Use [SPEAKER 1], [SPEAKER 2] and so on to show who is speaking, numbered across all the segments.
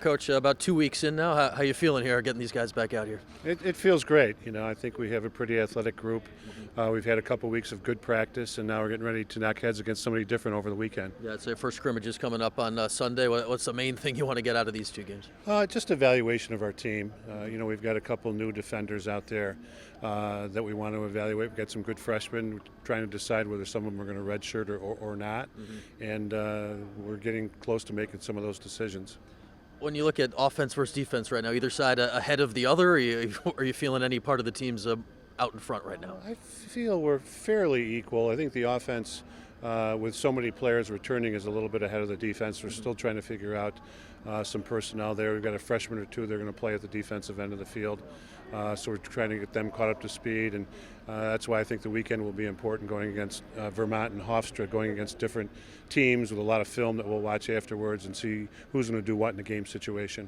[SPEAKER 1] Coach, about 2 weeks in now, how you feeling here, getting these guys back out here?
[SPEAKER 2] It feels great. I think we have a pretty athletic group. We've had a couple weeks of good practice, and now we're getting ready to knock heads against somebody different over the weekend.
[SPEAKER 1] Yeah, it's their first scrimmages coming up on Sunday. What's the main thing you want to get out of these two games?
[SPEAKER 2] Just evaluation of our team. We've got a couple new defenders out there that we want to evaluate. We've got some good freshmen. We're trying to decide whether some of them are going to redshirt or not, and we're getting close to making some of those decisions.
[SPEAKER 1] When you look at offense versus defense right now, either side ahead of the other, or are you feeling any part of the teams out in front right now?
[SPEAKER 2] I feel we're fairly equal. I think the offense, with so many players returning, is a little bit ahead of the defense. We're still trying to figure out some personnel there. We've got a freshman or two that are going to play at the defensive end of the field. So we're trying to get them caught up to speed, and that's why I think the weekend will be important, going against Vermont and Hofstra, going against different teams with a lot of film that we'll watch afterwards and see who's going to do what in a game situation.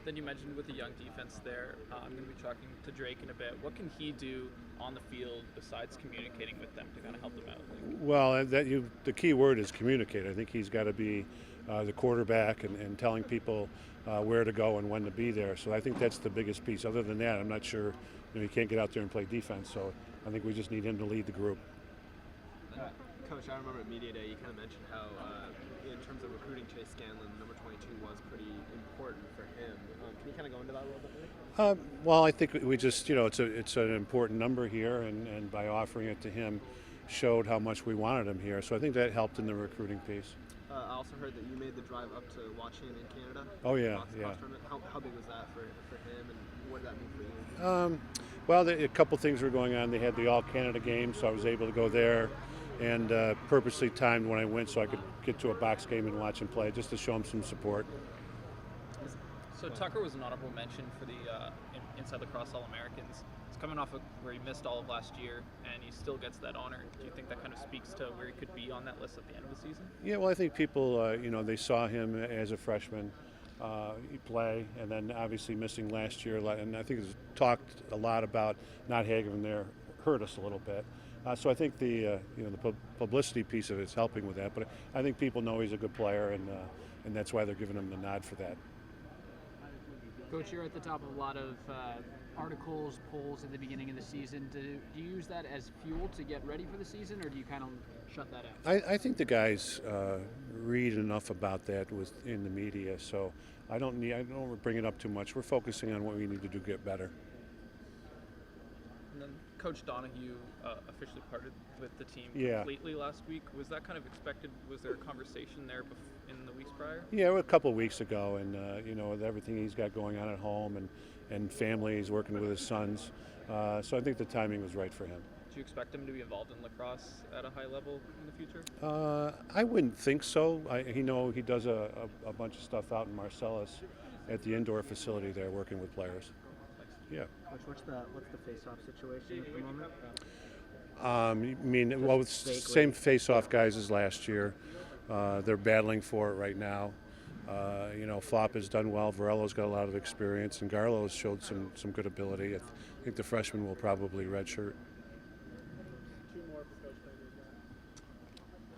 [SPEAKER 3] Then you mentioned with the young defense there, I'm going to be talking to Drake in a bit. What can he do on the field besides communicating with them to kind of help them out?
[SPEAKER 2] Well, the key word is communicate. I think he's got to be the quarterback and telling people where to go and when to be there. So I think that's the biggest piece. Other than that, I'm not sure. He can't get out there and play defense. So I think we just need him to lead the group.
[SPEAKER 4] Coach, I remember at Media Day you kind of mentioned how, in terms of recruiting Chase Scanlon, number 22 was pretty important for him. Can you kind of go into that a little bit more?
[SPEAKER 2] Well, I think we just, it's an important number here, and by offering it to him, showed how much we wanted him here. So I think that helped in the recruiting piece.
[SPEAKER 4] I also heard that you made the drive up to watch him in Canada.
[SPEAKER 2] Oh yeah, yeah.
[SPEAKER 4] How big was that for him, and what did that mean for you?
[SPEAKER 2] Well, a couple things were going on. They had the All-Canada game, so I was able to go there, and purposely timed when I went so I could get to a box game and watch him play, just to show him some support.
[SPEAKER 3] So Tucker was an honorable mention for the Inside Lacrosse All-Americans. He's coming off where he missed all of last year, and he still gets that honor. Do you think that kind of speaks to where he could be on that list at the end of the season?
[SPEAKER 2] Yeah, well, I think people, they saw him as a freshman play, and then obviously missing last year. And I think it's talked a lot about not having him there hurt us a little bit. So I think the publicity piece of it is helping with that. But I think people know he's a good player, and that's why they're giving him the nod for that.
[SPEAKER 5] Coach, you're at the top of a lot of articles, polls at the beginning of the season. Do you use that as fuel to get ready for the season, or do you kind of shut that out?
[SPEAKER 2] I think the guys read enough about that in the media, so I don't bring it up too much. We're focusing on what we need to do to get better.
[SPEAKER 3] And then Coach Donahue officially parted with the team
[SPEAKER 2] Yeah.
[SPEAKER 3] completely last week. Was that kind of expected? Was there a conversation there in the weeks prior?
[SPEAKER 2] Yeah, a couple of weeks ago, and with everything he's got going on at home and family, he's working with his sons. So I think the timing was right for him.
[SPEAKER 3] Do you expect him to be involved in lacrosse at a high level in the future?
[SPEAKER 2] I wouldn't think so. He does a bunch of stuff out in Marcellus at the indoor facility there, working with players. Yeah.
[SPEAKER 4] Coach, what's the face-off situation at the moment?
[SPEAKER 2] It's the same face-off guys as last year. They're battling for it right now. Flop has done well. Varello's got a lot of experience, and Garlo's showed some good ability. I think the freshman will probably redshirt.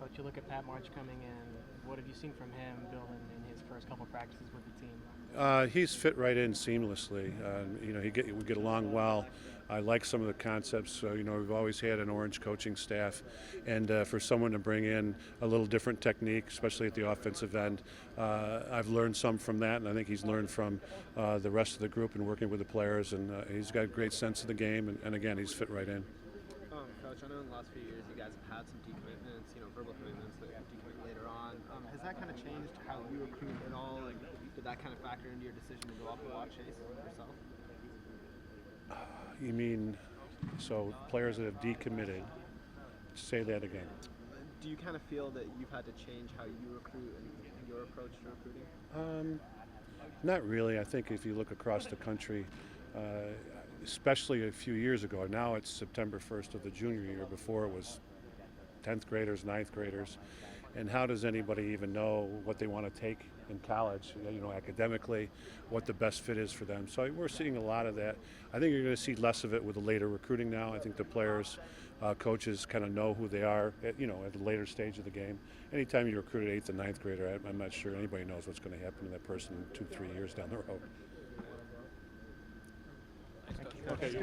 [SPEAKER 6] Coach, you look at Pat March coming in. What have you seen from him building in his first couple practices with the team?
[SPEAKER 2] He's fit right in seamlessly. We get along well. I like some of the concepts. We've always had an orange coaching staff, and for someone to bring in a little different technique, especially at the offensive end, I've learned some from that, and I think he's learned from the rest of the group and working with the players, and he's got a great sense of the game, and again, he's fit right in.
[SPEAKER 4] Coach, I know in the last few years you guys have had some decommitments, verbal commitments that decommit later on. Has that kind of changed how you recruit at all? Like, did that kind of factor into your decision to go up and watch Chase yourself?
[SPEAKER 2] You mean, so players that have decommitted? Say that again.
[SPEAKER 4] Do you kind of feel that you've had to change how you recruit and your approach to recruiting?
[SPEAKER 2] Not really. I think if you look across the country, especially a few years ago, now it's September 1st of the junior year. Before it was 10th graders, 9th graders. And how does anybody even know what they want to take in college, academically, what the best fit is for them. So we're seeing a lot of that. I think you're going to see less of it with the later recruiting now. I think the players, coaches kind of know who they are at a later stage of the game. Anytime you recruit an 8th and 9th grader, I'm not sure anybody knows what's going to happen to that person 2-3 years down the road. Okay.